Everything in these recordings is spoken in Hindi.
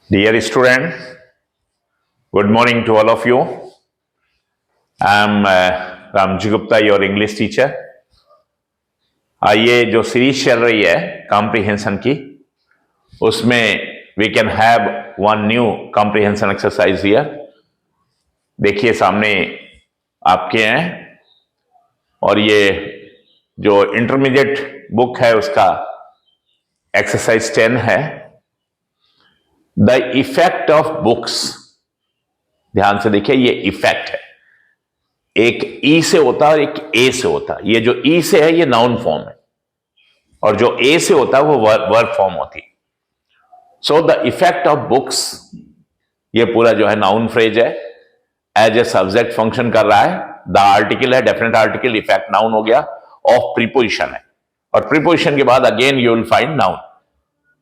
Dear student, good morning to all of you. I am Ramji Gupta, your English teacher. ये जो सीरीज चल रही है कॉम्प्रिहेंशन की, उसमें we can have one new comprehension exercise here. देखिए सामने आपके हैं, और ये जो इंटरमीडिएट बुक है उसका एक्सरसाइज 10 है. The effect of books. ध्यान से देखिए, ये इफेक्ट है. एक ई से होता है और एक ए से होता है. ये जो ई से है ये नाउन फॉर्म है, और जो ए से होता है वो वर्ब फॉर्म होती है. So the effect of books, ये पूरा जो है नाउन फ्रेज है, एज ए सब्जेक्ट फंक्शन कर रहा है. द आर्टिकल है, डेफिनेट आर्टिकल, इफेक्ट नाउन हो गया, ऑफ प्रीपोजिशन है, और प्रीपोजिशन के बाद again you will find noun.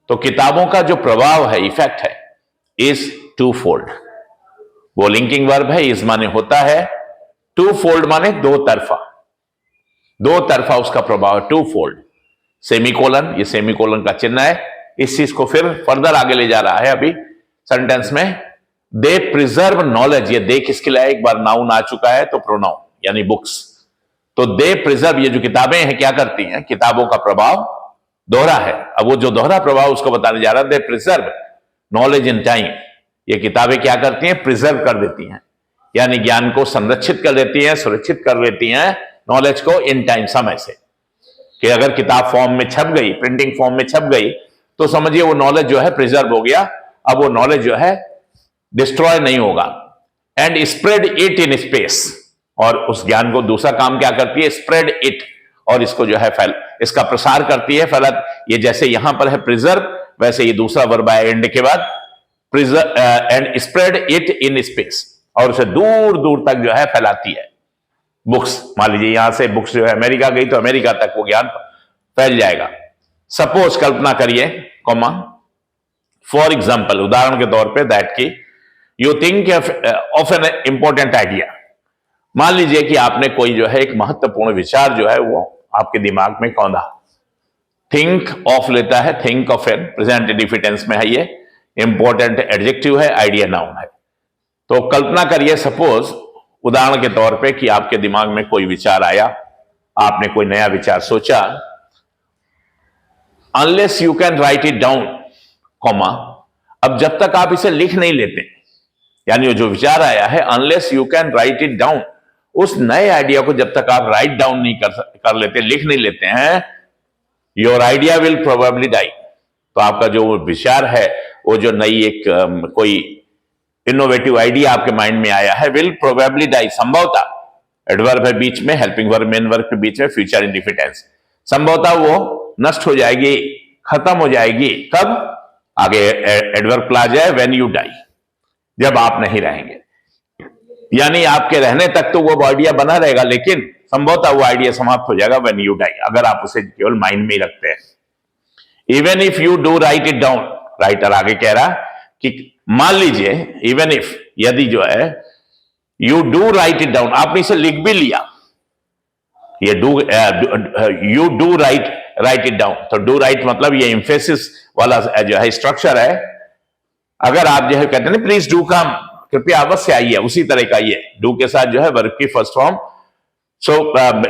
तो किताबों का जो प्रभाव है, इफेक्ट है, इज टू फोल्ड. वो लिंकिंग वर्ब है, इस माने होता है. टू फोल्ड माने दो तरफा, दो तरफा उसका प्रभाव है, टू फोल्ड. सेमीकोलन, ये सेमीकोलन का चिन्ह है. इस चीज को फिर फर्दर आगे ले जा रहा है अभी सेंटेंस में. दे प्रिजर्व नॉलेज. ये दे किसके लिए? एक बार नाउन आ चुका है तो प्रोनाउन यानी बुक्स. तो दे प्रिजर्व, ये जो किताबें हैं क्या करती हैं? किताबों का प्रभाव दोहरा है. अब वो जो दोहरा प्रभाव उसको बताने जा रहा है. दे प्रिजर्व नॉलेज इन टाइम. ये किताबें क्या करती हैं? प्रिजर्व कर देती हैं, यानी ज्ञान को संरक्षित कर देती हैं, सुरक्षित कर देती हैं, नॉलेज को इन टाइम, समय से. कि अगर किताब फॉर्म में छप गई, प्रिंटिंग फॉर्म में छप गई, तो समझिए वो नॉलेज जो है प्रिजर्व हो गया. अब वो नॉलेज जो है डिस्ट्रॉय नहीं होगा. And spread it in space. और उस ज्ञान को दूसरा काम क्या करती है? Spread it. और इसको जो है इसका प्रसार करती है, फैला. ये जैसे यहां पर है प्रिजर्व, वैसे ये दूसरा वर्ब है एंड के बाद, preserve and spread it in space. और उसे दूर दूर तक जो है फैलाती है. बुक्स, मान लीजिए यहां से बुक्स जो है अमेरिका गई तो अमेरिका तक वो ज्ञान फैल जाएगा. सपोज, कल्पना करिए, कॉमा, फॉर एग्जाम्पल, उदाहरण के तौर पे, दैट की you think of an important idea. मान लीजिए कि आपने कोई जो है एक महत्वपूर्ण विचार जो है वो आपके दिमाग में कौंधा. थिंक ऑफ लेता है, थिंक ऑफ एन, प्रेजेंट इंडिफिटेंस में है. ये इंपॉर्टेंट एडजेक्टिव है, आइडिया नाउन है. तो कल्पना करिए, सपोज, उदाहरण के तौर पे, कि आपके दिमाग में कोई विचार आया, आपने कोई नया विचार सोचा. Unless you can write it down, comma, अब जब तक आप इसे लिख नहीं लेते, यानी वो जो विचार आया है, unless you can write it down, उस नए आइडिया को जब तक आप राइट डाउन नहीं कर लेते, लिख नहीं लेते हैं, your idea will probably die. तो आपका जो विचार है, वो जो नई एक कोई इनोवेटिव आइडिया आपके माइंड में आया है, विल प्रोबेबली डाई, संभवतः, एडवर्ब है बीच में, हेल्पिंग वर्ब, मेन वर्ब के बीच में, फ्यूचर इंडिफिटेंस, संभवतः वो नष्ट हो जाएगी, खत्म हो जाएगी. कब? आगे एडवर्ब क्लॉज जाए, व्हेन यू डाई, जब आप नहीं रहेंगे. यानी आपके रहने तक तो वो आइडिया बना रहेगा, लेकिन संभवतः वो आइडिया समाप्त हो जाएगा व्हेन यू डाई, अगर आप उसे केवल माइंड में ही रखते हैं. Even if you do right it down, writer आगे कह रहा कि मान लीजिए, इवन इफ, यदि जो है, you do right it down, आपने इसे लिख भी लिया, ये you do right it down. तो डू राइट मतलब ये एम्फेसिस वाला जो है स्ट्रक्चर है. अगर आप जो है कहते हैं प्लीज डू कम, कृपया अवश्य आइए, उसी तरह का ये डू के साथ जो है वर्ब की first form. So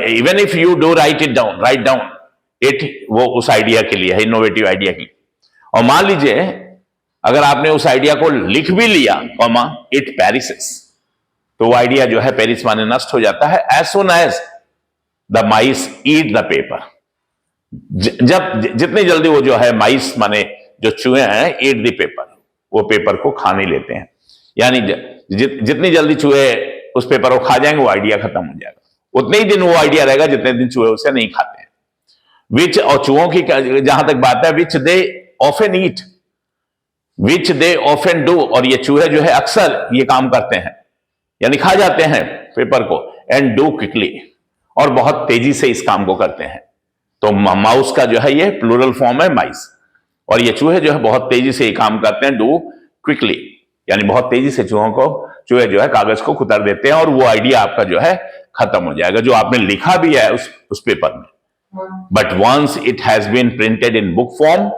even if you do right it down, write down it, वो उस आइडिया के लिए है, इनोवेटिव आइडिया के लिए. और मान लीजिए अगर आपने उस आइडिया को लिख भी लिया, कॉमा, इट पेरिसेस, तो वो आइडिया जो है पेरिस माने नष्ट हो जाता है. As soon as the mice eat the paper, जब जितनी जल्दी वो जो है माइस माने जो चूहे हैं, ईट द पेपर, वो पेपर को खा नहीं लेते हैं, यानी जितनी जल्दी चूहे उस पेपर को खा जाएंगे वो आइडिया खत्म हो जाएगा. उतने ही दिन वो आइडिया रहेगा जितने दिन चूहे उसे नहीं खाते हैं. विच, और चूहों की जहां तक बात है, which they often eat, which they often do, और ये चूहे जो है अक्सर ये काम करते हैं, यानी खा जाते हैं पेपर को. एंड डू क्विकली, और बहुत तेजी से इस काम को करते हैं. तो माउस का जो है ये प्लूरल फॉर्म है, माइस, और ये चूहे जो है बहुत तेजी से ये काम करते हैं, डू क्विकली, यानी बहुत तेजी से चूहे जो है कागज को कुतर देते हैं, और वो आइडिया आपका जो है खत्म हो जाएगा, जो आपने लिखा भी है उस पेपर में. But once it has been printed in book form,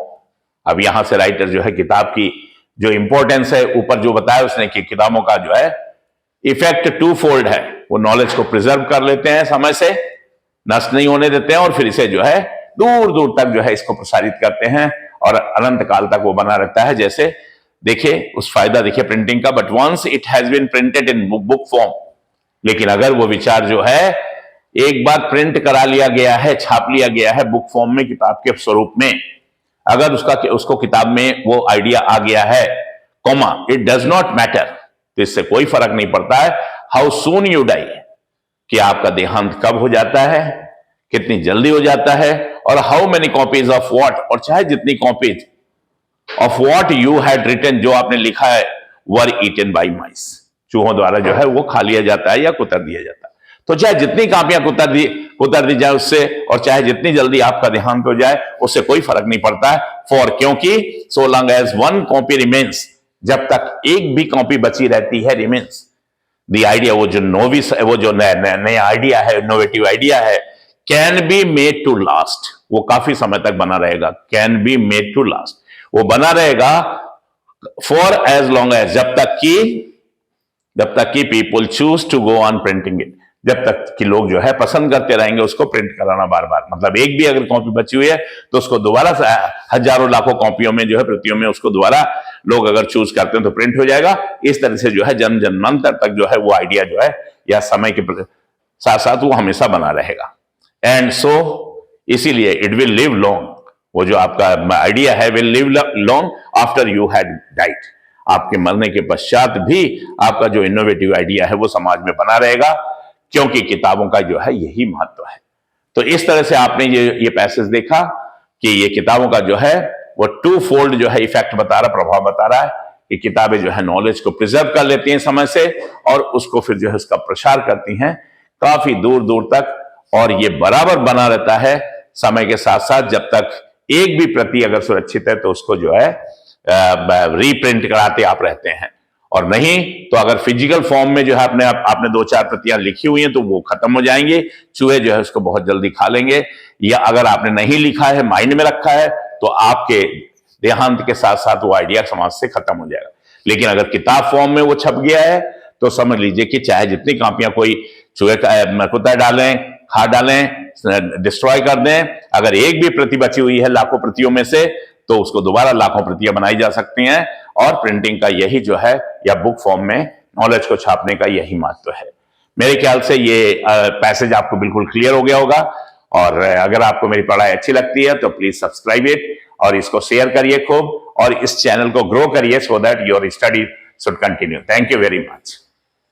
अब यहां से राइटर जो है किताब की जो इंपॉर्टेंस है ऊपर जो बताया उसने कि किताबों का जो है इफेक्ट टू फोल्ड है, वो नॉलेज को प्रिजर्व कर लेते हैं, समय से नष्ट नहीं होने देते हैं और फिर इसे जो है दूर दूर तक जो है इसको प्रसारित करते हैं और अनंत काल तक वो बना रहता है। जैसे देखिए उस फायदा देखिए प्रिंटिंग का, but once it has been printed in book form, लेकिन अगर वो विचार जो है एक बार प्रिंट करा लिया गया है, छाप लिया गया है बुक फॉर्म में, किताब के स्वरूप में, अगर उसको किताब में वो आइडिया आ गया है, comma it does not matter, तो इससे कोई फर्क नहीं पड़ता है हाउ सून यू डाई, कि आपका देहांत कब हो जाता है, कितनी जल्दी हो जाता है, और how many copies of what, और चाहे जितनी copies of what you had written, जो आपने लिखा है, वर ईटन बाय माइस, चूहों द्वारा जो है वो खा लिया जाता है या कुतर दिया जाता है। तो चाहे जितनी कापियां कुतर दी जाए उससे, और चाहे जितनी जल्दी आपका देहांत हो जाए, उससे कोई फर्क नहीं पड़ता है। फॉर क्योंकि so long as one copy remains, जब तक एक भी कॉपी बची रहती है, रिमेन्स द आइडिया, वो जो नोविस, वो जो नया आइडिया है, इनोवेटिव आइडिया है, can be made to last, वो काफी समय तक बना रहेगा। Can be made to last, वो बना रहेगा फॉर एज लॉन्ग एज, जब तक कि people choose to go on printing it, जब तक कि लोग जो है पसंद करते रहेंगे उसको प्रिंट कराना बार बार। मतलब एक भी अगर कॉपी बची हुई है तो उसको दोबारा हजारों लाखों कॉपियों में जो है, प्रतियों में उसको दोबारा लोग अगर चूज करते हैं तो प्रिंट हो जाएगा। इस तरह से जो है जन्म जन्मांतर तक जो है वो आइडिया जो है या समय के साथ साथ वो हमेशा बना रहेगा। एंड सो इसीलिए इट विल लिव लॉन्ग, वो जो आपका आइडिया है will live long after you had died, आपके मरने के पश्चात भी आपका जो इनोवेटिव आइडिया है वो समाज में बना रहेगा, क्योंकि किताबों का जो है यही महत्व है। तो इस तरह से आपने ये पैसेज देखा कि ये किताबों का जो है वो टू फोल्ड जो है इफेक्ट बता रहा, प्रभाव बता रहा है कि किताबें जो है नॉलेज को प्रिजर्व कर लेती हैं समय से, और उसको फिर जो है उसका प्रसार करती हैं काफी दूर दूर तक, और ये बराबर बना रहता है समय के साथ साथ। जब तक एक भी प्रति अगर सुरक्षित है तो उसको जो है रीप्रिंट कराते आप रहते हैं, और नहीं तो अगर फिजिकल फॉर्म में जो है आपने 2-4 प्रतियां लिखी हुई हैं तो वो खत्म हो जाएंगी, चूहे जो है उसको बहुत जल्दी खा लेंगे। या अगर आपने नहीं लिखा है, माइंड में रखा है, तो आपके देहांत के साथ साथ वो आइडिया समाज से खत्म हो जाएगा। लेकिन अगर किताब फॉर्म में वो छप गया है तो समझ लीजिए कि चाहे जितनी कापियां कोई चूहे कुत्ता डालें, खा डालें, डिस्ट्रॉय कर दें, अगर एक भी प्रति बची हुई है लाखों प्रतियों में से, तो उसको दोबारा लाखों प्रतियां बनाई जा सकती हैं। और प्रिंटिंग का यही जो है या बुक फॉर्म में नॉलेज को छापने का यही महत्व है। मेरे ख्याल से ये पैसेज आपको बिल्कुल क्लियर हो गया होगा, और अगर आपको मेरी पढ़ाई अच्छी लगती है तो प्लीज सब्सक्राइब इट और इसको शेयर करिए खूब, और इस चैनल को ग्रो करिए so that your study should continue. Thank you very much.